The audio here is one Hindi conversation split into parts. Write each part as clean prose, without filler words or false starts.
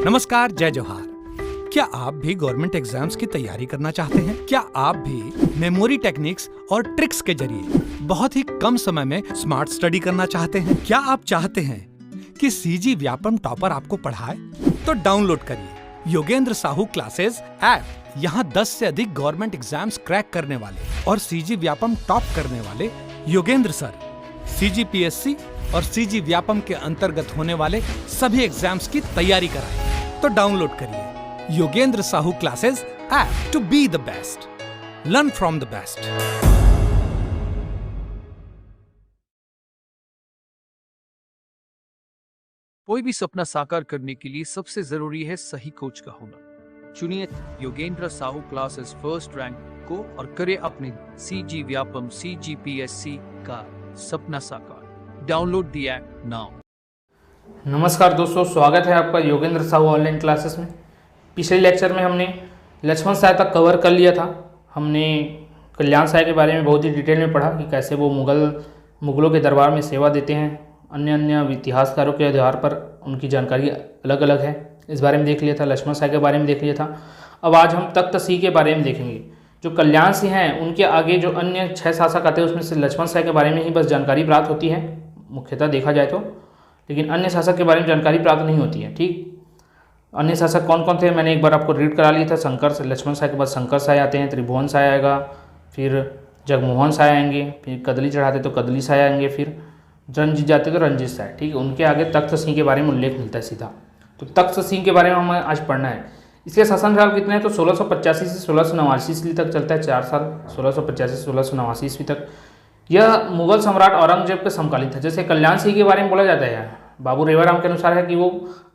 नमस्कार, जय जोहार। क्या आप भी गवर्नमेंट एग्जाम्स की तैयारी करना चाहते हैं? क्या आप भी मेमोरी टेक्निक्स और ट्रिक्स के जरिए बहुत ही कम समय में स्मार्ट स्टडी करना चाहते हैं? क्या आप चाहते हैं कि सीजी व्यापम टॉपर आपको पढ़ाए? तो डाउनलोड करिए योगेंद्र साहू क्लासेस ऐप। यहाँ 10 से अधिक गवर्नमेंट एग्जाम्स क्रैक करने वाले और सीजी व्यापम टॉप करने वाले योगेंद्र सर सीजीपीएससी और सीजी व्यापम के अंतर्गत होने वाले सभी एग्जाम्स की तैयारी कराएं। तो डाउनलोड करिए Yogendra Sahu classes app to be the best, learn from the best. कोई भी सपना साकार करने के लिए सबसे जरूरी है सही कोच का होना। चुनिए Yogendra Sahu classes first rank को और करें अपने सीजी व्यापम सीजीपीएससी का सपना साकार। Download the app now. नमस्कार दोस्तों, स्वागत है आपका योगेंद्र साहू ऑनलाइन क्लासेस में। पिछले लेक्चर में हमने लक्ष्मण साय तक कवर कर लिया था। हमने कल्याण साय के बारे में बहुत ही डिटेल में पढ़ा कि कैसे वो मुगलों के दरबार में सेवा देते हैं। अन्य अन्य इतिहासकारों के आधार पर उनकी जानकारी अलग अलग है, इस बारे में देख लिया था। लक्ष्मण साय के बारे में देख लिया था। अब आज हम तख्त सिंह के बारे में देखेंगे। जो कल्याण सिंह हैं उनके आगे जो अन्य 6 शासक आते हैं उसमें से लक्ष्मण साय के बारे में ही बस जानकारी प्राप्त होती है मुख्यतः देखा जाए तो, लेकिन अन्य शासक के बारे में जानकारी प्राप्त नहीं होती है। ठीक, अन्य शासक कौन कौन थे मैंने एक बार आपको रीड करा लिया था। शंकर से लक्ष्मण साय के बाद शंकर साय आते हैं, त्रिभुवन साय आएगा, फिर जगमोहन साय आएंगे, फिर कदली चढ़ाते तो कदली साय आएंगे, फिर रंजीत जाते तो रंजीत साय। ठीक है, उनके आगे तख्त सिंह के बारे में उल्लेख मिलता है सीधा। तो तख्त सिंह के बारे में हमें आज पढ़ना है। इसके शासनकाल कितने हैं तो 1685 से 1689 ईस्वी तक चलता है, 4 साल, 1685 से 1689 ईस्वी तक। यह मुगल सम्राट औरंगजेब के समकालीन था। जैसे कल्याण सिंह के बारे में बोला जाता है, बाबू रेवाराम के अनुसार है कि वो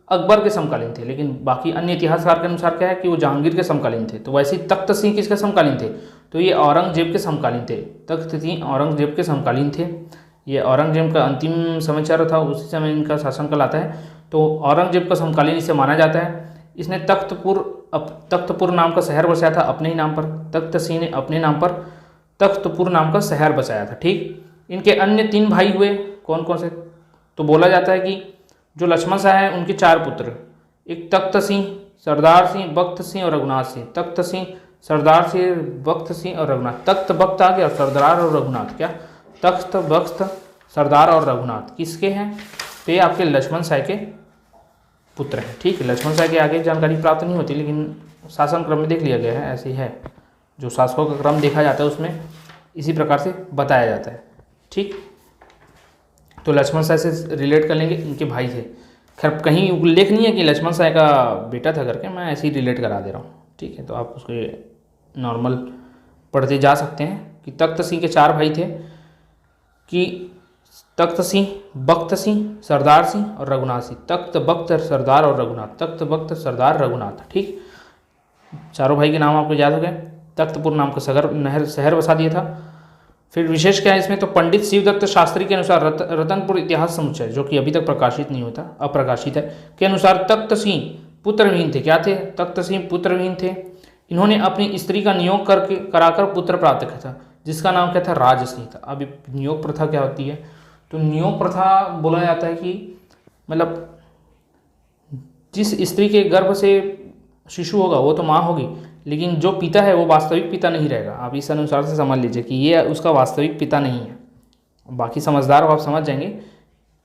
अकबर के समकालीन थे, लेकिन बाकी अन्य इतिहासकार के अनुसार क्या है कि वो जहांगीर के समकालीन थे। तो वैसे ही तख्त सिंह किसके समकालीन थे तो ये औरंगजेब के समकालीन थे। तख्त सिंह औरंगजेब के समकालीन थे। ये औरंगजेब का अंतिम समय चल रहा था, उसी समय इनका शासनकाल आता है। तो औरंगजेब का समकालीन इसे माना जाता है। इसने तख्तपुर नाम का शहर बसाया था अपने ही नाम पर। तख्त सिंह ने अपने नाम पर तख्तपुर नाम का शहर बसाया था। ठीक, इनके अन्य 3 भाई हुए। कौन कौन से तो बोला जाता है कि जो लक्ष्मण साय हैं उनके 4 पुत्र, एक तख्त सिंह, सरदार सिंह, बख्त सिंह और रघुनाथ सिंह। तख्त सिंह, सरदार सिंह, बख्त सिंह और रघुनाथ। तख्त बख्त आ गया, सरदार और रघुनाथ। क्या तख्त बख्त सरदार और रघुनाथ किसके हैं तो ये आपके लक्ष्मण साय के पुत्र हैं। ठीक है, लक्ष्मण साय के आगे जानकारी प्राप्त नहीं होती, लेकिन शासन क्रम में देख लिया गया है, ऐसे ही है। जो शासकों का क्रम देखा जाता है उसमें इसी प्रकार से बताया जाता है। ठीक, तो लक्ष्मण साय से रिलेट कर लेंगे, इनके भाई थे। खैर कहीं उल्लेख नहीं है कि लक्ष्मण साय का बेटा था करके, मैं ऐसे ही रिलेट करा दे रहा हूँ। ठीक है, तो आप उसके नॉर्मल पढ़ते जा सकते हैं कि तख्त सिंह के 4 भाई थे कि तख्त सिंह, बख्त सिंह, सरदार सिंह और रघुनाथ सिंह। तख्त बख्त सरदार और रघुनाथ, तख्त बख्त सरदार रघुनाथ। ठीक, चारों भाई के नाम आपको याद हो गए। तख्तपुर नाम का शहर बसा दिया था। फिर विशेष क्या है इसमें तो पंडित शिवदत्त शास्त्री के अनुसार रतनपुर इतिहास समुच्चय, जो कि अभी तक प्रकाशित नहीं होता, अप्रकाशित है, के अनुसार तख्त सिंह पुत्रविहीन थे। क्या थे? तख्त सिंह पुत्रविहीन थे। इन्होंने अपनी स्त्री का नियोग कराकर पुत्र प्राप्त किया था, जिसका नाम क्या था? राज सिंह था। अब नियोग प्रथा क्या होती है तो नियोग प्रथा बोला जाता है कि मतलब जिस स्त्री के गर्भ से शिशु होगा वो तो माँ होगी, लेकिन जो पिता है वो वास्तविक पिता नहीं रहेगा। आप इस अनुसार से समझ लीजिए कि ये उसका वास्तविक पिता नहीं है। बाकी समझदार हो आप समझ जाएंगे।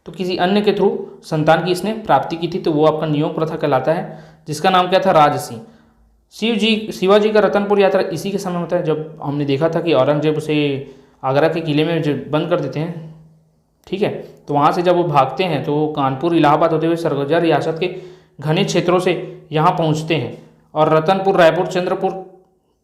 तो किसी अन्य के थ्रू संतान की इसने प्राप्ति की थी, तो वो आपका नियोग प्रथा कहलाता है, जिसका नाम क्या था? राज सिंह। शिवाजी का रतनपुर यात्रा इसी के समय होता है, जब हमने देखा था कि औरंगजेब उसे आगरा के किले में जो बंद कर देते हैं। ठीक है, तो वहाँ से जब वो भागते हैं तो कानपुर इलाहाबाद होते हुए सरगुजा रियासत के घने क्षेत्रों से यहाँ पहुँचते हैं और रतनपुर, रायपुर, चंद्रपुर,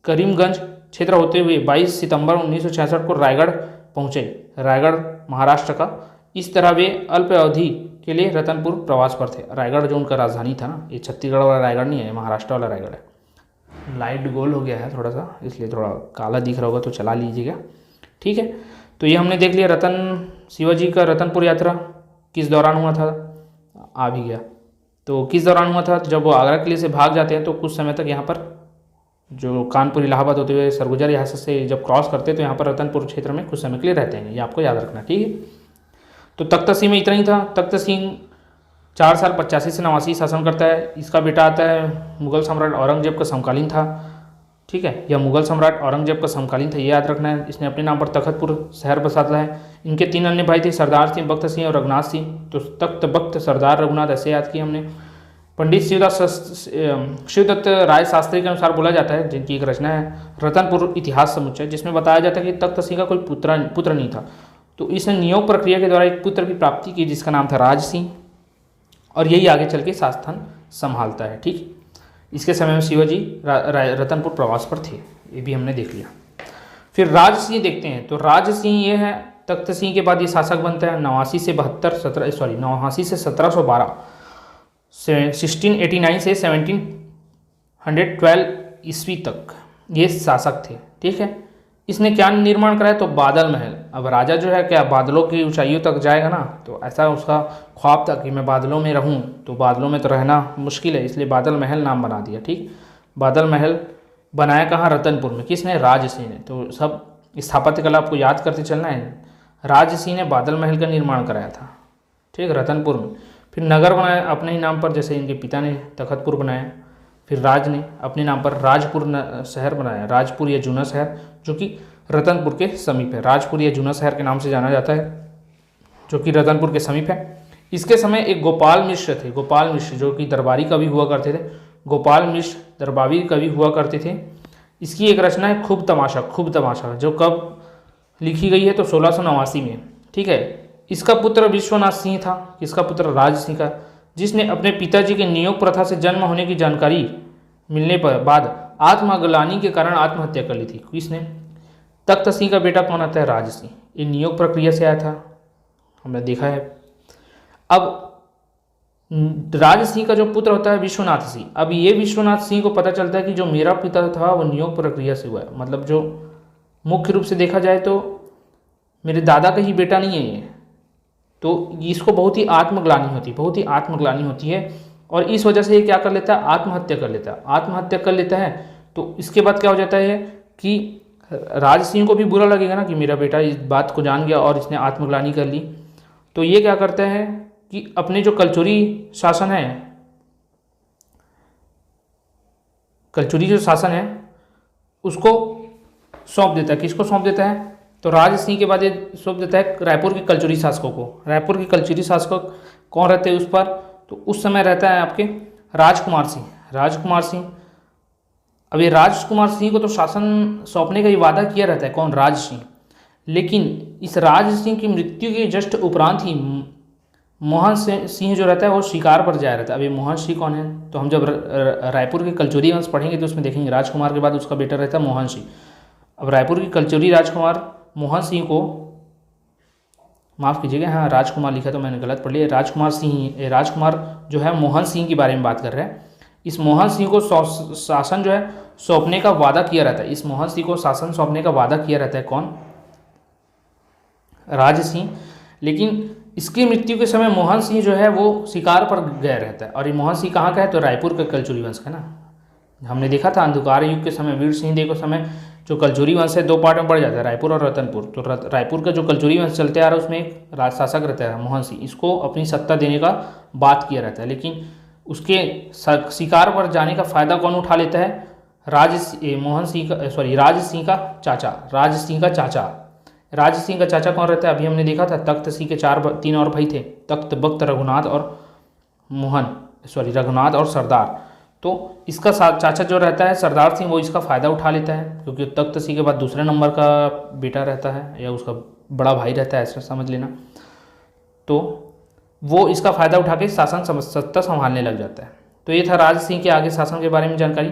करीमगंज क्षेत्र होते हुए 22 सितंबर 1966 को रायगढ़ पहुँचे। रायगढ़ महाराष्ट्र का। इस तरह वे अल्प अवधि के लिए रतनपुर प्रवास पर थे। रायगढ़ जो उनका राजधानी था ना, ये छत्तीसगढ़ वाला रायगढ़ नहीं है, महाराष्ट्र वाला रायगढ़ है। लाइट गोल हो गया है थोड़ा सा, इसलिए थोड़ा काला दिख रहा होगा तो चला लीजिएगा। ठीक है, तो ये हमने देख लिया शिवाजी का रतनपुर यात्रा किस दौरान हुआ था, आ भी गया। तो किस दौरान हुआ था? जब वो आगरा किले से भाग जाते हैं तो कुछ समय तक यहाँ पर जो कानपुर इलाहाबाद होते हुए सरगुजा रियासत से जब क्रॉस करते हैं तो यहाँ पर रतनपुर क्षेत्र में कुछ समय के लिए रहते हैं। ये आपको याद रखना। ठीक है, तो तख्त सिंह में इतना ही था। तख्त सिंह 4 साल 85 से 89 शासन करता है। इसका बेटा आता है मुगल सम्राट औरंगजेब का समकालीन था, ठीक है, या मुगल सम्राट औरंगजेब का समकालीन था, ये याद रखना है। इसने अपने नाम पर तखतपुर शहर बसाता है। इनके 3 अन्य भाई थे, सरदार सिंह, बख्त सिंह और रघुनाथ सिंह। तो तख्त बख्त सरदार रघुनाथ ऐसे याद किया हमने। पंडित शिवदत्त राय शास्त्री के अनुसार बोला जाता है, जिनकी एक रचना है रतनपुर इतिहास समुच्चय, जिसमें बताया जाता है कि तख्त सिंह का कोई पुत्र नहीं था। तो इसने नियोग प्रक्रिया के द्वारा एक पुत्र की प्राप्ति की जिसका नाम था राज सिंह, और यही आगे चल के शासन संभालता है। ठीक, इसके समय में शिवाजी रतनपुर प्रवास पर थे, ये भी हमने देख लिया। फिर राज सिंह देखते हैं। तो राज सिंह ये है, तख्त सिंह के बाद ये शासक बनता है 89 से 1712, 1689 से 1712 ईस्वी तक ये शासक थे। ठीक है, इसने क्या निर्माण कराया? तो बादल महल। अब राजा जो है क्या बादलों की ऊंचाइयों तक जाएगा ना, तो ऐसा उसका ख्वाब था कि मैं बादलों में रहूं, तो बादलों में तो रहना मुश्किल है, इसलिए बादल महल नाम बना दिया। ठीक, बादल महल बनाया कहाँ? रतनपुर में। किसने? राज सिंह ने। तो सब स्थापत्य कला आपको याद करते चलना है। राज सिंह ने बादल महल का निर्माण कराया था, ठीक, रतनपुर में। फिर नगर बनाया अपने ही नाम पर, जैसे इनके पिता ने तखतपुर बनाया। फिर राज ने अपने नाम पर राजपुर शहर बनाया, राजपुर या जूना शहर, जो कि रतनपुर के समीप है। राजपुर या जूना शहर के नाम से जाना जाता है, जो कि रतनपुर के समीप है। इसके समय एक गोपाल मिश्र थे, गोपाल मिश्र, जो कि दरबारी कवि हुआ करते थे। गोपाल मिश्र दरबारी कवि हुआ करते थे। इसकी एक रचना है खूब तमाशा, खूब तमाशा, जो कब लिखी गई है? तो 1689 में। ठीक है, इसका पुत्र विश्वनाथ सिंह था, इसका पुत्र राज सिंह का, जिसने अपने पिताजी के नियोग प्रथा से जन्म होने की जानकारी मिलने पर बाद आत्मग्लानि के कारण आत्महत्या कर ली थी। किसने? तख्त सिंह का बेटा कौन आता है? राज सिंह। ये नियोग प्रक्रिया से आया था, हमने देखा है। अब राज सिंह का जो पुत्र होता है विश्वनाथ सिंह। अब ये विश्वनाथ सिंह को पता चलता है कि जो मेरा पिता था वो नियोग प्रक्रिया से हुआ है, मतलब जो मुख्य रूप से देखा जाए तो मेरे दादा का ही बेटा नहीं है ये। तो इसको बहुत ही आत्मग्लानि होती है, बहुत ही आत्मग्लानि होती है, और इस वजह से ये क्या कर लेता है? आत्महत्या कर लेता है। आत्महत्या कर लेता है तो इसके बाद क्या हो जाता है कि राज सिंह को भी बुरा लगेगा ना कि मेरा बेटा इस बात को जान गया और इसने आत्मग्लानि कर ली। तो ये क्या करता है कि अपने जो कलचुरी शासन है, कलचुरी जो शासन है उसको सौंप देता है। किसको सौंप देता है? तो राज सिंह के बाद ये सौंप देता है रायपुर के कलचुरी शासकों को। रायपुर के कलचुरी शासक कौन रहते हैं उस पर? तो उस समय रहता है आपके राजकुमार सिंह, राजकुमार सिंह। अब ये राजकुमार सिंह को तो शासन सौंपने का ही वादा किया रहता है, कौन? राज सिंह। लेकिन इस राज सिंह की मृत्यु के जस्ट उपरांत ही मोहन सिंह जो रहता है वो शिकार पर जाया रहता है। अब ये मोहन सिंह कौन है? तो हम जब रायपुर के कलचुरी वंश पढ़ेंगे तो उसमें देखेंगे राजकुमार के बाद उसका बेटा रहता है मोहन सिंह। अब रायपुर की कलचुरी राजकुमार मोहन सिंह को, माफ़ कीजिएगा, हाँ राजकुमार लिखा तो मैंने गलत पढ़ लिया, राजकुमार सिंह, राजकुमार जो है मोहन सिंह के बारे में बात कर रहे हैं। इस मोहन सिंह को शासन जो है सौंपने का वादा किया रहता है। इस मोहन सिंह को शासन सौंपने का वादा किया रहता है, कौन? राज सिंह। लेकिन इसकी मृत्यु के समय मोहन सिंह जो है वो शिकार पर गया रहता है। और ये मोहन सिंह कहाँ का है? तो रायपुर का कलचुरी वंश का ना। हमने देखा था अंधकार युग के समय, वीर सिंह देव के समय जो कलचुरी वंश है 2 पार्ट में बढ़ जाता है, रायपुर और रतनपुर। तो रायपुर का जो कलचुरी वंश चलते आ रहा है उसमें एक राज शासक रहता है मोहन सिंह, इसको अपनी सत्ता देने का बात किया रहता है। लेकिन उसके शिकार पर जाने का फायदा कौन उठा लेता है? राज सिंह का चाचा, राज सिंह का चाचा। राज सिंह का चाचा कौन रहता है? अभी हमने देखा था तख्त सिंह के 3 और भाई थे, तख्त बख्त, रघुनाथ और सरदार। तो इसका चाचा जो रहता है सरदार सिंह, वो इसका फ़ायदा उठा लेता है, क्योंकि तख्त सिंह के बाद दूसरे नंबर का बेटा रहता है या उसका बड़ा भाई रहता है, ऐसा समझ लेना। तो वो इसका फ़ायदा उठा के सत्ता संभालने लग जाता है। तो ये था राज सिंह के आगे शासन के बारे में जानकारी।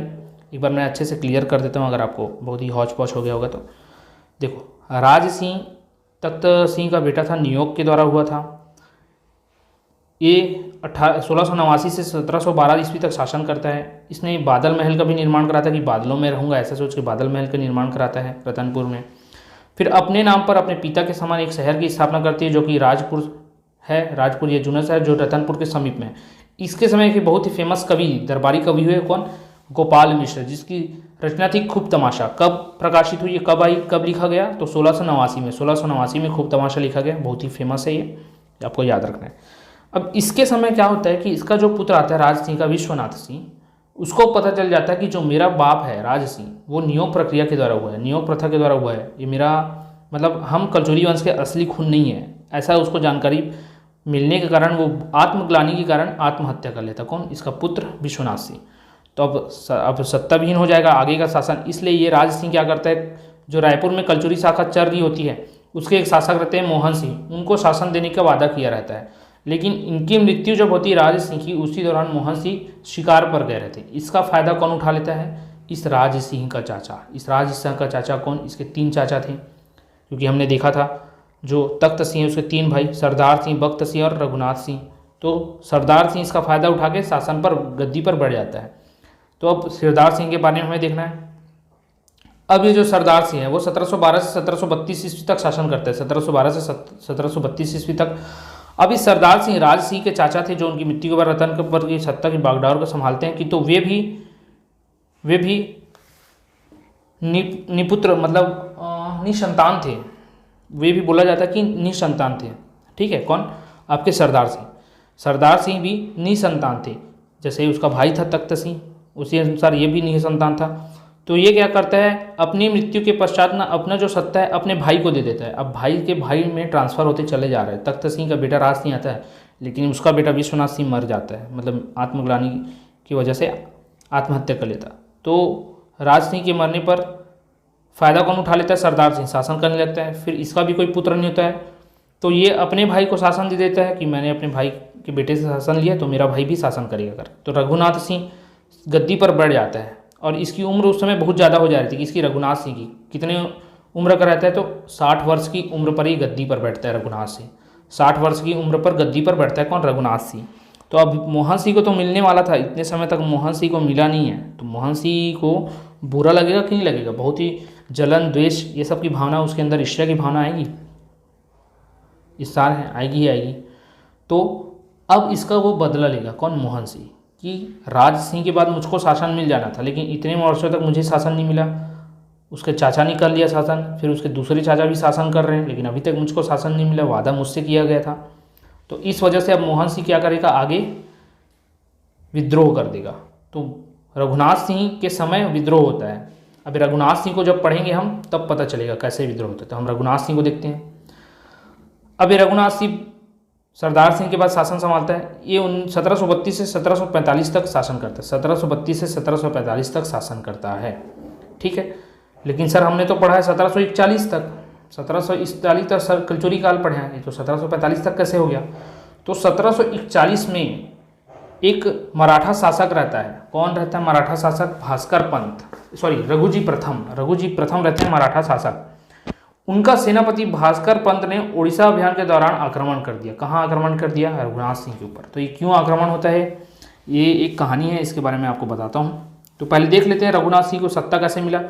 एक बार मैं अच्छे से क्लियर कर देता हूँ, अगर आपको बहुत ही हौच पौच हो गया होगा तो। देखो, राज सिंह तख्त सिंह का बेटा था, नियोग के द्वारा हुआ था। ये 1689 से 1712 ईस्वी तक शासन करता है। इसने बादल महल का भी निर्माण करा था कि बादलों में रहूँगा, ऐसा सोच के बादल महल का निर्माण कराता है रतनपुर में। फिर अपने नाम पर अपने पिता के समान एक शहर की स्थापना करती है, जो कि राजपुर है, राजपुर या जूना शहर, जो रतनपुर के समीप में है। इसके समय के बहुत ही फेमस कवि, दरबारी कवि हुए कौन? गोपाल मिश्र, जिसकी रचना थी खूब तमाशा। कब प्रकाशित हुई, कब आई, कब लिखा गया? तो 1689 में। 1689 में खूब तमाशा लिखा गया, बहुत ही फेमस है ये, आपको याद रखना है। अब इसके समय क्या होता है कि इसका जो पुत्र आता है राज सिंह का, विश्वनाथ सिंह, उसको पता चल जाता है कि जो मेरा बाप है राज सिंह, वो नियोग प्रक्रिया के द्वारा हुआ है, नियोग प्रथा के द्वारा हुआ है, ये मेरा मतलब हम कलचुरी वंश के असली खून नहीं है, ऐसा उसको जानकारी मिलने के कारण वो आत्मग्लानि के कारण आत्महत्या कर लेता। कौन? इसका पुत्र विश्वनाथ सिंह। तो अब सत्ताविहीन हो जाएगा आगे का शासन। इसलिए ये राज सिंह क्या करता है, जो रायपुर में कलचुरी शाखा चल रही होती है उसके एक शासक रहते हैं मोहन सिंह, उनको शासन देने का वादा किया रहता है। लेकिन इनकी मृत्यु जब होती है राज सिंह की, उसी दौरान मोहन सिंह शिकार पर गए रहते हैं। इसका फायदा कौन उठा लेता है? इस राज सिंह का चाचा। इस राज सिंह का चाचा कौन? इसके 3 चाचा थे, क्योंकि हमने देखा था जो तख्त सिंह है उसके 3 भाई, सरदार सिंह, बख्त सिंह और रघुनाथ सिंह। तो सरदार सिंह इसका फायदा उठा के शासन पर, गद्दी पर बढ़ जाता है। तो अब सरदार सिंह के बारे में हमें देखना है। अब ये जो सरदार सिंह है वो 1712 से 1732 ईस्वी तक शासन करता है, 1712 से 1732 ईस्वी तक। अब इस सरदार सिंह राज सिंह के चाचा थे, जो उनकी मृत्यु के बाद रतन की सत्ता की बागडोर को संभालते हैं कि तो वे भी निपुत्र मतलब निसंतान थे। वे भी बोला जाता है कि निसंतान थे। ठीक है, कौन? आपके सरदार सिंह। सरदार सिंह भी निसंतान थे, जैसे उसका भाई था तख्त सिंह, उसी अनुसार ये भी निसंतान था। तो ये क्या करता है, अपनी मृत्यु के पश्चात ना अपना जो सत्ता है अपने भाई को दे देता है। अब भाई के भाई में ट्रांसफ़र होते चले जा रहे हैं। तख्त सिंह का बेटा राज सिंह आता है, लेकिन उसका बेटा विश्वनाथ सिंह मर जाता है, मतलब आत्मग्लानि की वजह से आत्महत्या कर लेता। तो राज सिंह के मरने पर फ़ायदा कौन उठा लेता है? सरदार सिंह शासन करने लगता है। फिर इसका भी कोई पुत्र नहीं होता है, तो ये अपने भाई को शासन दे देता है कि मैंने अपने भाई के बेटे से शासन लिया तो मेरा भाई भी शासन करेगा कर। तो रघुनाथ सिंह गद्दी पर बैठ जाता है, और इसकी उम्र उस समय बहुत ज़्यादा हो जा रही थी। इसकी रघुनाथ सिंह की कितने उम्र का रहता है? तो 60 वर्ष की उम्र पर ही गद्दी पर बैठता है रघुनाथ सिंह। 60 वर्ष की उम्र पर गद्दी पर बैठता है कौन? रघुनाथ सिंह। तो अब मोहन सिंह को तो मिलने वाला था, इतने समय तक मोहन सिंह को मिला नहीं है, तो मोहन सिंह को बुरा लगेगा कि नहीं लगेगा? बहुत ही जलन, द्वेष, ये सब की भावना उसके अंदर, ईर्ष्या की भावना आएगी, ईर्ष्या है, आएगी ही आएगी। तो अब इसका वो बदला लेगा कौन? मोहन सिंह, कि राज सिंह के बाद मुझको शासन मिल जाना था, लेकिन इतने वर्षों तक मुझे शासन नहीं मिला। उसके चाचा ने कर लिया शासन, फिर उसके दूसरे चाचा भी शासन कर रहे हैं, लेकिन अभी तक मुझको शासन नहीं मिला, वादा मुझसे किया गया था। तो इस वजह से अब मोहन सिंह क्या करेगा, आगे विद्रोह कर देगा। तो रघुनाथ सिंह के समय विद्रोह होता है। अभी रघुनाथ सिंह को जब पढ़ेंगे हम तब पता चलेगा कैसे विद्रोह होता है। तो हम रघुनाथ सिंह को देखते हैं। अभी रघुनाथ सिंह सरदार सिंह के बाद शासन संभालता है। ये 1732 से 1745 तक शासन करता है, 1732 से 1745 तक शासन करता है। ठीक है, लेकिन सर हमने तो पढ़ा है 1741 तक, 1741 तक सर कलचुरी काल पढ़े हैं, तो 1745 तक कैसे हो गया? तो 1741 में एक मराठा शासक रहता है। कौन रहता है मराठा शासक? भास्कर पंत, रघुजी प्रथम रहते हैं मराठा शासक। उनका सेनापति भास्कर पंत ने उड़ीसा अभियान के दौरान आक्रमण कर दिया। कहाँ आक्रमण कर दिया? रघुनाथ सिंह के ऊपर। तो ये क्यों आक्रमण होता है, ये एक कहानी है, इसके बारे में आपको बताता हूँ। तो पहले देख लेते हैं रघुनाथ सिंह को सत्ता कैसे मिला।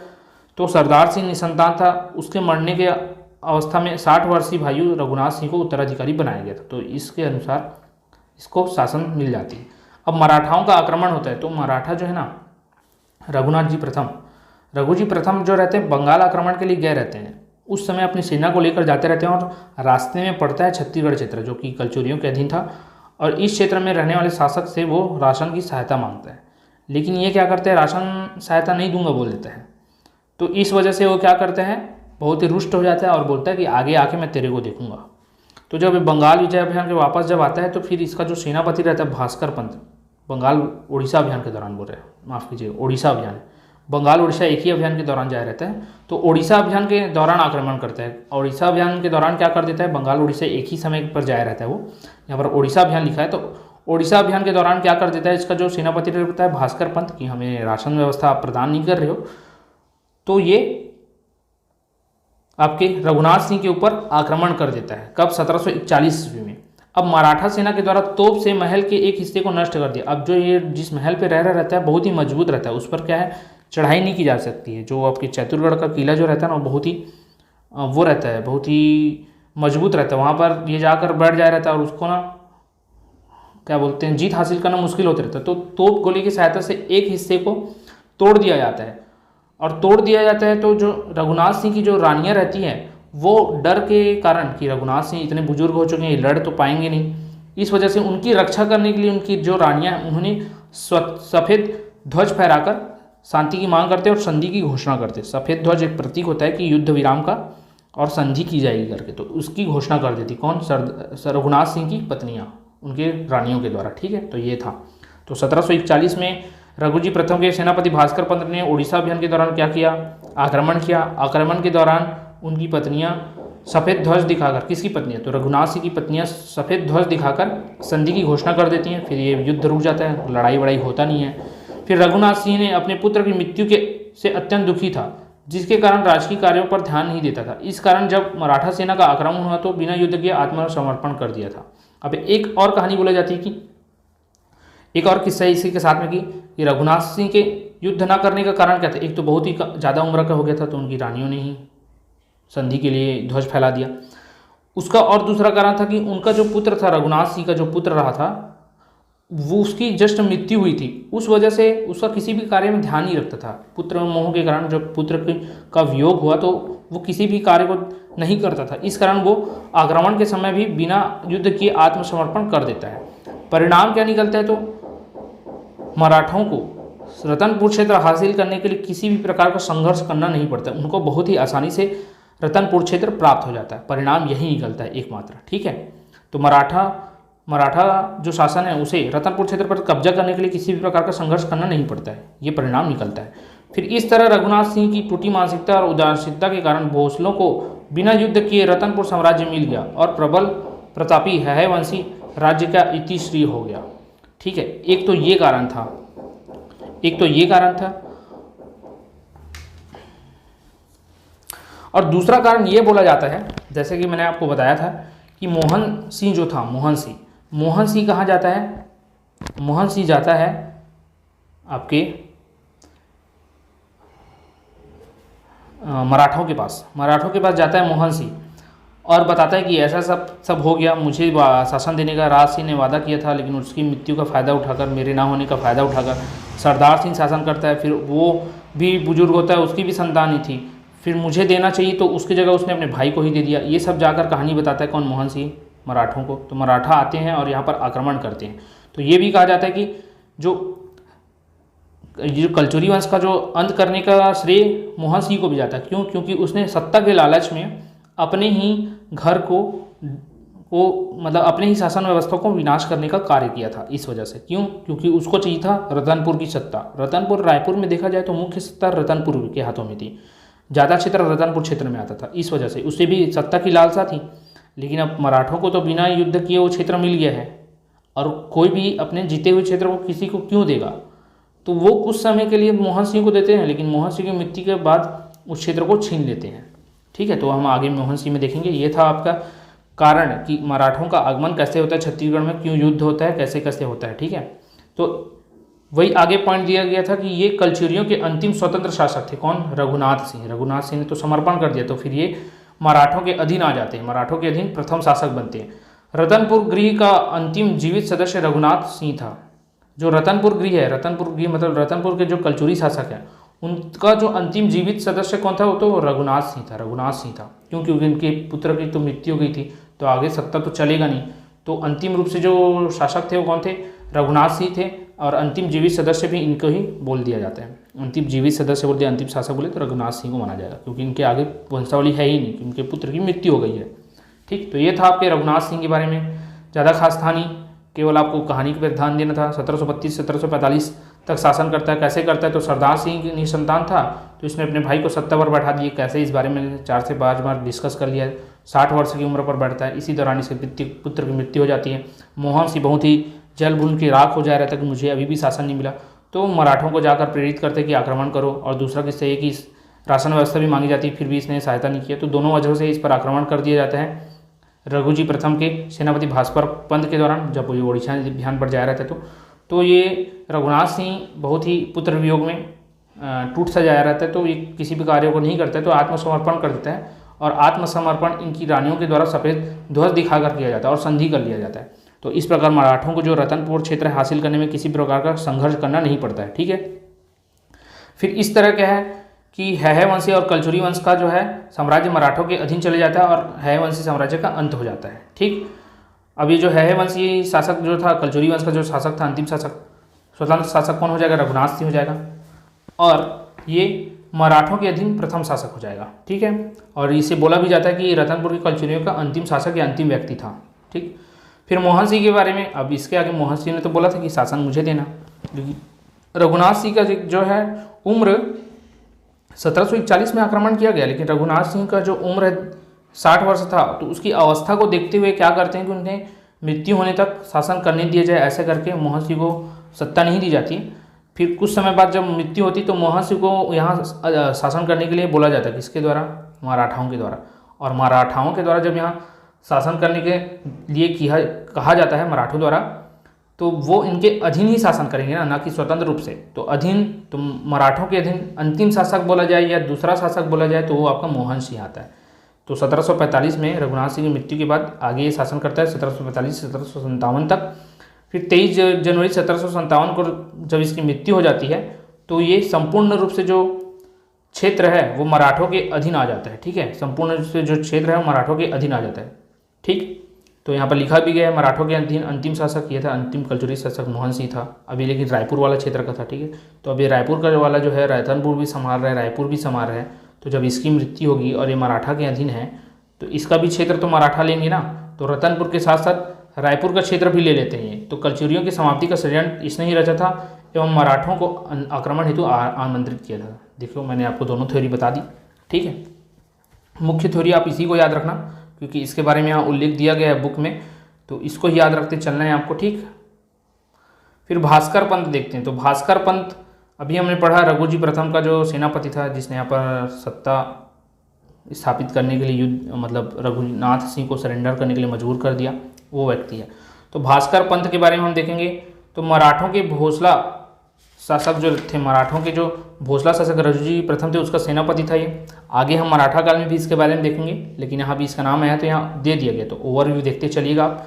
तो सरदार सिंह निसंतान था, उसके मरने के अवस्था में 60 वर्षीय भाई रघुनाथ सिंह को उत्तराधिकारी बनाया गया था। तो इसके अनुसार इसको शासन मिल जाती है। अब मराठाओं का आक्रमण होता है, तो मराठा जो है ना, रघुजी प्रथम जो रहते हैं बंगाल आक्रमण के लिए गए रहते हैं। उस समय अपनी सेना को लेकर जाते रहते हैं, और रास्ते में पड़ता है छत्तीसगढ़ क्षेत्र, जो कि कलचुरियों के अधीन था। और इस क्षेत्र में रहने वाले शासक से वो राशन की सहायता मांगता है, लेकिन ये क्या करते हैं, राशन सहायता नहीं दूंगा बोल देता है। तो इस वजह से वो क्या करते हैं, बहुत ही रुष्ट हो जाता है और बोलता है कि आगे आके मैं तेरे को देखूंगा। तो जब बंगाल विजय अभियान के वापस जब आता है, तो फिर इसका जो सेनापति रहता है भास्कर पंत, बंगाल उड़ीसा अभियान के दौरान बोल रहे हैं, माफ़ कीजिए, उड़ीसा अभियान, बंगाल उड़ीसा एक ही अभियान के दौरान जाया रहता है। तो उड़ीसा अभियान के दौरान आक्रमण करता है। उड़ीसा अभियान के दौरान क्या कर देता है, बंगाल उड़ीसा एक ही समय पर जाया रहता है। वो यहाँ पर उड़ीसा अभियान लिखा है। तो उड़ीसा अभियान के दौरान क्या कर देता है, इसका जो सेनापति रहता है भास्कर पंत, कि हमें राशन व्यवस्था आप प्रदान नहीं कर रहे हो, तो ये आपके रघुनाथ सिंह के ऊपर आक्रमण कर देता है। कब? 1741 ईस्वी में। अब मराठा सेना के द्वारा तोप से महल के एक हिस्से को नष्ट कर दिया। अब जो ये जिस महल पे रह रहा रहता है बहुत ही मजबूत रहता है, उस पर क्या है, चढ़ाई नहीं की जा सकती है। जो आपके चैतुरगढ़ का किला जो रहता है ना, बहुत ही वो रहता है, बहुत ही मजबूत रहता है। वहाँ पर ये जाकर बैठ जाया रहता है और उसको ना क्या बोलते हैं, जीत हासिल करना मुश्किल होता रहता है। तो तोप गोली की सहायता से एक हिस्से को तोड़ दिया जाता है। और तोड़ दिया जाता है तो जो रघुनाथ सिंह की जो रानियाँ रहती हैं, वो डर के कारण कि रघुनाथ सिंह इतने बुजुर्ग हो चुके हैं, ये लड़ तो पाएंगे नहीं, इस वजह से उनकी रक्षा करने के लिए उनकी जो रानियां हैं उन्होंने सफ़ेद ध्वज फहराकर शांति की मांग करते और संधि की घोषणा करते। सफ़ेद ध्वज एक प्रतीक होता है कि युद्ध विराम का और संधि की जाएगी करके, तो उसकी घोषणा कर देती कौन? रघुनाथ सिंह की पत्नियाँ उनके रानियों के द्वारा। ठीक है, तो ये था। तो 1741 में रघुजी प्रथम के सेनापति भास्कर पंत ने उड़ीसा अभियान के दौरान क्या किया? आक्रमण किया। आक्रमण के दौरान उनकी पत्नियां सफ़ेद ध्वज दिखाकर, किसकी पत्नियां? तो रघुनाथ सिंह की पत्नियां सफ़ेद ध्वज दिखाकर संधि की घोषणा कर देती हैं। फिर ये युद्ध रुक जाता है, लड़ाई वड़ाई होता नहीं है। फिर रघुनाथ सिंह ने अपने पुत्र की मृत्यु के से अत्यंत दुखी था, जिसके कारण राजकीय कार्यों पर ध्यान नहीं देता था। इस कारण जब मराठा सेना का आक्रमण हुआ तो बिना युद्ध के आत्मसमर्पण कर दिया था। अब एक और कहानी बोली जाती है कि एक और किस्सा इसी के साथ में कि रघुनाथ सिंह के युद्ध ना करने का कारण क्या था? एक तो बहुत ही ज़्यादा उम्र का हो गया था, तो उनकी रानियों ने ही संधि के लिए ध्वज फैला दिया उसका। और दूसरा कारण था कि उनका जो पुत्र था, रघुनाथ सिंह का जो पुत्र रहा था, वो उसकी जस्ट मृत्यु हुई थी। उस वजह से उसका किसी भी कार्य में ध्यान नहीं रखता था। पुत्र मोह के कारण जब पुत्र का वियोग हुआ तो वो किसी भी कार्य को नहीं करता था। इस कारण वो आक्रमण के समय भी बिना युद्ध किए आत्मसमर्पण कर देता है। परिणाम क्या निकलता है? तो मराठों को रतनपुर क्षेत्र हासिल करने के लिए किसी भी प्रकार का संघर्ष करना नहीं पड़ता, उनको बहुत ही आसानी से रतनपुर क्षेत्र प्राप्त हो जाता है। परिणाम यही निकलता है एकमात्र। ठीक है, तो मराठा जो शासन है उसे रतनपुर क्षेत्र पर कब्जा करने के लिए किसी भी प्रकार का संघर्ष करना नहीं पड़ता है, ये परिणाम निकलता है। फिर इस तरह रघुनाथ सिंह की टूटी मानसिकता और उदासीनता के कारण भोसलों को बिना युद्ध किए रतनपुर साम्राज्य मिल गया और प्रबल प्रतापी हैहयवंशी राज्य का इतिश्री हो गया। ठीक है, एक तो ये कारण था, और दूसरा कारण ये बोला जाता है, जैसे कि मैंने आपको बताया था कि मोहन सिंह जो था, मोहन सिंह कहाँ जाता है? मोहन सिंह जाता है आपके मराठों के पास जाता है मोहन सिंह, और बताता है कि ऐसा सब हो गया, मुझे शासन देने का राज सिंह ने वादा किया था, लेकिन उसकी मृत्यु का फ़ायदा उठाकर, मेरे ना होने का फ़ायदा उठाकर सरदार सिंह शासन करता है। फिर वो भी बुजुर्ग होता है, उसकी भी संतान ही थी, फिर मुझे देना चाहिए तो उसकी जगह उसने अपने भाई को ही दे दिया। ये सब जाकर कहानी बताता है कौन? मोहन सिंह मराठों को। तो मराठा आते हैं और यहाँ पर आक्रमण करते हैं। तो ये भी कहा जाता है कि जो कलचुरी वंश का जो अंत करने का श्रेय मोहन सिंह को भी जाता है। क्यों? क्योंकि उसने सत्ता के लालच में अपने ही घर को मतलब अपने ही शासन व्यवस्था को विनाश करने का कार्य किया था। इस वजह से क्यों? क्योंकि उसको चाहिए था रतनपुर की सत्ता। रतनपुर, रायपुर में देखा जाए तो मुख्य सत्ता रतनपुर के हाथों में थी, ज़्यादा क्षेत्र रतनपुर क्षेत्र में आता था। इस वजह से उसे भी सत्ता की लालसा थी। लेकिन अब मराठों को तो बिना युद्ध किए वो क्षेत्र मिल गया है, और कोई भी अपने जीते हुए क्षेत्र को किसी को क्यों देगा? तो वो कुछ समय के लिए मोहन सिंह को देते हैं, लेकिन मोहन सिंह की मृत्यु के बाद उस क्षेत्र को छीन लेते हैं। ठीक है, तो हम आगे मोहन सिंह में देखेंगे। ये था आपका कारण कि मराठों का आगमन कैसे होता है छत्तीसगढ़ में, क्यों युद्ध होता है, कैसे कैसे होता है। ठीक है, तो वही आगे पॉइंट दिया गया था कि ये कलचुरियों के अंतिम स्वतंत्र शासक थे। कौन? रघुनाथ सिंह ने तो समर्पण कर दिया, तो फिर ये मराठों के अधीन आ जाते हैं, मराठों के अधीन प्रथम शासक बनते हैं। रतनपुर गृह का अंतिम जीवित सदस्य रघुनाथ सिंह था। जो रतनपुर गृह है, रतनपुर गृह मतलब रतनपुर के जो कलचुरी शासक हैं, उनका जो अंतिम जीवित सदस्य कौन था? वो तो रघुनाथ सिंह था। क्यों? क्योंकि उनके पुत्र की तो मृत्यु हो गई थी, तो आगे सत्ता तो चलेगा नहीं। तो अंतिम रूप से जो शासक थे वो कौन थे? रघुनाथ सिंह थे, और अंतिम जीवित सदस्य भी इनको ही बोल दिया जाता है। अंतिम जीवित सदस्य बोल दिया, अंतिम शासक बोले तो रघुनाथ सिंह को माना जाएगा, क्योंकि इनके आगे वंशावली है ही नहीं, क्योंकि उनके पुत्र की मृत्यु हो गई है। ठीक, तो ये था आपके रघुनाथ सिंह के बारे में। ज़्यादा खास था नहीं, केवल आपको कहानी पर ध्यान देना था। 1732 से 1745 तक शासन करता है। कैसे करता है? तो सरदार सिंह की निसंतान था, तो इसने अपने भाई को सत्ता पर बैठा दिए। कैसे? इस बारे में 4 से 5 बार डिस्कस कर लिया है। 60 वर्ष की उम्र पर बैठता है। इसी दौरान इसके पुत्र की मृत्यु हो जाती है। मोहन सिंह बहुत ही जल भून के राख हो जा रहा था कि मुझे अभी भी शासन नहीं मिला, तो मराठों को जाकर प्रेरित करते कि आक्रमण करो। और दूसरा किस्सा ये कि राशन व्यवस्था भी मांगी जाती है, फिर भी इसने सहायता नहीं किया। तो दोनों वजहों से इस पर आक्रमण कर दिया जाता है रघुजी प्रथम के सेनापति भास्कर पंत के दौरान, जब ये उड़ीसा अभियान पर जा रहे थे। तो ये रघुनाथ सिंह बहुत ही पुत्र वियोग में टूट सा जा रहा था, तो ये किसी भी कार्य को नहीं करता है, तो आत्मसमर्पण कर देता है। और आत्मसमर्पण इनकी रानियों के द्वारा सफ़ेद ध्वज दिखाकर किया जाता है और संधि कर लिया जाता है। तो इस प्रकार मराठों को जो रतनपुर क्षेत्र हासिल करने में किसी प्रकार का संघर्ष करना नहीं पड़ता है। ठीक है, फिर इस तरह क्या है कि हैहयवंशी और कलचुरी वंश का जो है साम्राज्य मराठों के अधीन चले जाता है और हैहयवंशी साम्राज्य का अंत हो जाता है। ठीक, अब ये जो है वंशीय शासक जो था, कलचुरी वंश का जो शासक था, अंतिम शासक, स्वतंत्र शासक कौन हो जाएगा? रघुनाथ सिंह हो जाएगा। और ये मराठों के अधीन प्रथम शासक हो जाएगा। ठीक है, और इसे बोला भी जाता है कि रतनपुर की कलचुरियों का अंतिम शासक या अंतिम व्यक्ति था। ठीक, फिर मोहन सिंह के बारे में, अब इसके आगे मोहन सिंह ने तो बोला था कि शासन मुझे देना, लेकिन रघुनाथ सिंह का जो है उम्र 1741 में आक्रमण किया गया, लेकिन रघुनाथ सिंह का जो उम्र है 60 वर्ष था, तो उसकी अवस्था को देखते हुए क्या करते हैं कि उन्हें मृत्यु होने तक शासन करने दिया जाए, ऐसे करके मोहन सिंह को सत्ता नहीं दी जाती। फिर कुछ समय बाद जब मृत्यु होती तो मोहन सिंह को यहाँ शासन करने के लिए बोला जाता है, किसके द्वारा? मराठाओं के द्वारा। और मराठाओं के द्वारा जब यहाँ शासन करने के लिए कहा जाता है मराठों द्वारा, तो वो इनके अधीन ही शासन करेंगे ना कि स्वतंत्र रूप से। तो अधीन, तो मराठों के अधीन अंतिम शासक बोला जाए या दूसरा शासक बोला जाए तो वो आपका मोहन सिंह आता है। तो 1745 में रघुनाथ सिंह की मृत्यु के बाद आगे ये शासन करता है 1745 से 1757 तक। फिर 23 जनवरी 1757 को जब इसकी मृत्यु हो जाती है तो ये संपूर्ण रूप से जो क्षेत्र है वो मराठों के अधीन आ जाता है। ठीक है, संपूर्ण रूप से जो क्षेत्र है वो मराठों के अधीन आ जाता है। ठीक, तो यहाँ पर लिखा भी गया है मराठों के अधीन अंतिम शासक ये था, अंतिम कलचुरी शासक मोहन सिंह था। अभी लेकिन रायपुर वाला क्षेत्र का था। ठीक है, तो अभी रायपुर का वाला जो है रतनपुर भी संभाल रहा है, रायपुर भी संभाल रहा है। तो जब इसकी मृत्यु होगी और ये मराठा के अधीन है तो इसका भी क्षेत्र तो मराठा लेंगे ना, तो रतनपुर के साथ साथ रायपुर का क्षेत्र भी ले लेते हैं। तो कलचुरियों की समाप्ति का षड्यंत्र इसने ही रचा था एवं मराठों को आक्रमण हेतु आमंत्रित किया था। देखो मैंने आपको दोनों थ्योरी बता दी। ठीक है, मुख्य थ्योरी आप इसी को याद रखना क्योंकि इसके बारे में यहाँ उल्लेख दिया गया है बुक में, तो इसको याद रखते चलना है आपको। ठीक, फिर भास्कर पंत देखते हैं। तो भास्कर पंत अभी हमने पढ़ा रघुजी प्रथम का जो सेनापति था जिसने यहाँ पर सत्ता स्थापित करने के लिए युद्ध, मतलब रघुनाथ सिंह को सरेंडर करने के लिए मजबूर कर दिया, वो व्यक्ति है। तो भास्कर पंत के बारे में हम देखेंगे। तो मराठों के भोसला शासक जो थे, मराठों के जो भोसला शासक रघुजी प्रथम थे उसका सेनापति था ये। आगे हम मराठा काल में भी इसके बारे में देखेंगे, लेकिन यहाँ भी इसका नाम आया तो यहाँ दे दिया गया। तो ओवरव्यू देखते चलिएगा आप।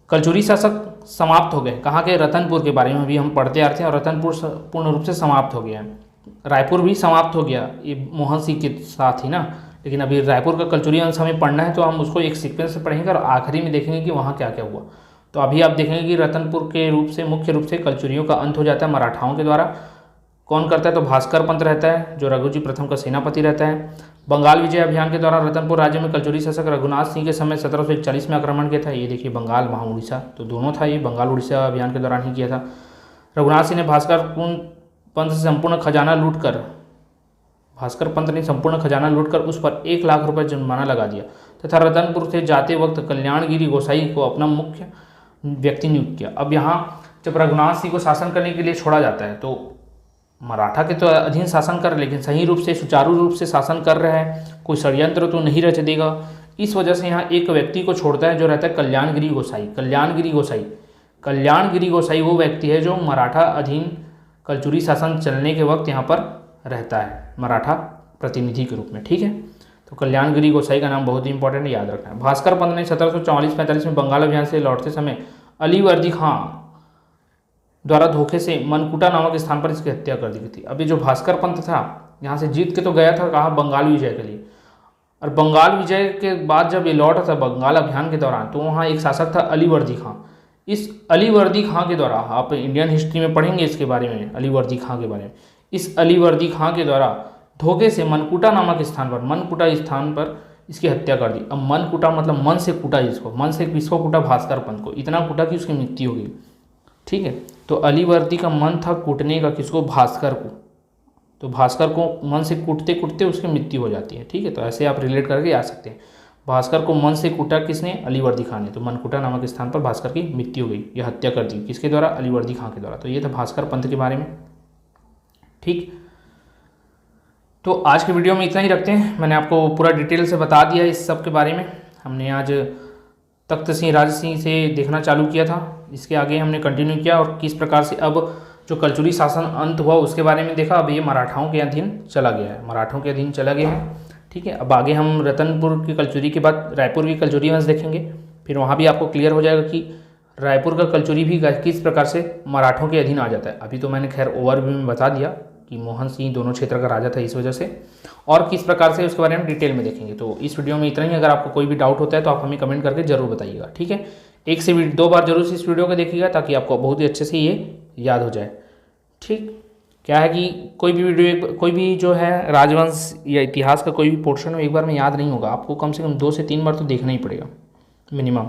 कलचुरी शासक समाप्त हो गए, कहाँ के? रतनपुर के बारे में भी हम पढ़ते आ रहे थे और रतनपुर पूर्ण रूप से समाप्त हो गया है। रायपुर भी समाप्त हो गया ये मोहन सिंह के साथ ही ना, लेकिन अभी रायपुर का कलचुरी अंश हमें पढ़ना है तो हम उसको एक सीक्वेंस से पढ़ेंगे और आखिरी में देखेंगे कि वहाँ क्या क्या हुआ। तो अभी आप देखेंगे कि रतनपुर के रूप से मुख्य रूप से कलचुरियों का अंत हो जाता है मराठाओं के द्वारा। कौन करता है? तो भास्कर पंत रहता है जो रघुजी प्रथम का सेनापति रहता है। बंगाल विजय अभियान के दौरान रतनपुर राज्य में कलचुरी शासक रघुनाथ सिंह के समय 1741 में आक्रमण किया था। ये देखिए बंगाल वहाँ उड़ीसा, तो दोनों था, ये बंगाल उड़ीसा अभियान के दौरान ही किया था। रघुनाथ सिंह ने भास्कर पंत से संपूर्ण खजाना लूटकर, भास्कर पंत ने संपूर्ण खजाना लूटकर उस पर 1 लाख रुपए जुर्माना लगा दिया तथा रतनपुर से जाते वक्त कल्याणगिरी गोसाई को अपना मुख्य व्यक्ति नियुक्त किया। अब यहाँ जब रघुनाथ सिंह को शासन करने के लिए छोड़ा जाता है तो मराठा के तो अधीन शासन कर, लेकिन सही रूप से सुचारू रूप से शासन कर रहा है, कोई षड्यंत्र तो नहीं रच देगा। इस वजह से यहाँ एक व्यक्ति को छोड़ता है जो रहता है कल्याणगिरी गोसाई। कल्याणगिरी गोसाई वो व्यक्ति है जो मराठा अधीन कलचुरी शासन चलने के वक्त यहाँ पर रहता है मराठा प्रतिनिधि के रूप में। ठीक है, तो कल्याणगिरी गोसाई का नाम बहुत ही इंपॉर्टेंट है, याद रखना है। भास्कर पंत ने 1744-45 में बंगाल अभियान से लौटते समय अलीवर्दी खां द्वारा धोखे से मनकुटा नामक स्थान पर इसकी हत्या कर दी गई थी। अभी जो भास्कर पंत था यहाँ से जीत के तो गया था कहाँ? बंगाल विजय के लिए, और बंगाल विजय के बाद जब ये लौटा था बंगाल अभियान के दौरान तो वहाँ एक शासक था अलीवर्दी खां। इस अलीवर्दी खां के द्वारा, आप इंडियन हिस्ट्री में पढ़ेंगे इसके बारे में, अलीवर्दी खां के बारे में, इस अलीवर्दी खां के द्वारा धोखे से मनकुटा नामक स्थान पर इसकी हत्या कर दी। अब मनकुटा मतलब मन से कूटा, इसको मन से किसको कूटा? भास्कर पंत को, इतना कूटा कि उसकी मृत्यु हो गई। ठीक है, तो अलीवर्दी का मन था कूटने का, किसको? भास्कर को। तो भास्कर को मन से कूटते कूटते उसकी मृत्यु हो जाती है। ठीक है, तो ऐसे आप रिलेट करके आ सकते हैं। भास्कर को मन से कूटा किसने? अलीवर्दी खां ने। तो मनकुटा नामक स्थान पर भास्कर की मृत्यु हो गई, यह हत्या कर दी किसके द्वारा? अलीवर्दी खां के द्वारा। तो ये था भास्कर पंत के बारे में। ठीक, तो आज के वीडियो में इतना ही रखते हैं। मैंने आपको पूरा डिटेल से बता दिया इस सब के बारे में। हमने आज तख्त सिंह राज सिंह से देखना चालू किया था, इसके आगे हमने कंटिन्यू किया और किस प्रकार से अब जो कलचुरी शासन अंत हुआ उसके बारे में देखा। अब ये मराठाओं के अधीन चला गया है, मराठों के अधीन चला गया है। ठीक है, अब आगे हम रतनपुर की कलचुरी के बाद रायपुर की कलचुरी वंश देखेंगे, फिर वहाँ भी आपको क्लियर हो जाएगा कि रायपुर का कलचुरी भी किस प्रकार से मराठों के अधीन आ जाता है। अभी तो मैंने खैर ओवरव्यू में बता दिया, कि मोहन सिंह दोनों क्षेत्र का राजा था इस वजह से, और किस प्रकार से उसके बारे में डिटेल में देखेंगे। तो इस वीडियो में इतना ही। अगर आपको कोई भी डाउट होता है तो आप हमें कमेंट करके जरूर बताइएगा, ठीक है। 1 से 2 बार जरूर इस वीडियो को देखिएगा ताकि आपको बहुत ही अच्छे से ये याद हो जाए, ठीक। क्या है कि कोई भी वीडियो, कोई भी जो है राजवंश या इतिहास का कोई भी पोर्शन हो, एक बार में याद नहीं होगा, आपको कम से कम 2 से 3 बार तो देखना ही पड़ेगा मिनिमम।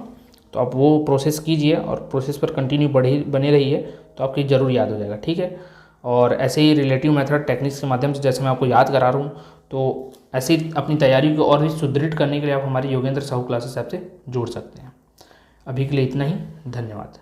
तो आप वो प्रोसेस कीजिए और प्रोसेस पर कंटिन्यू बने रहिए, तो आपकी ज़रूर याद हो जाएगा, ठीक है। और ऐसे ही रिलेटिव मेथड टेक्निक्स के माध्यम से जैसे मैं आपको याद करा रहा हूँ, तो ऐसे ही अपनी तैयारी को और भी सुदृढ़ करने के लिए आप हमारी योगेंद्र साहू क्लासेस ऐप से जुड़ सकते हैं। अभी के लिए इतना ही, धन्यवाद।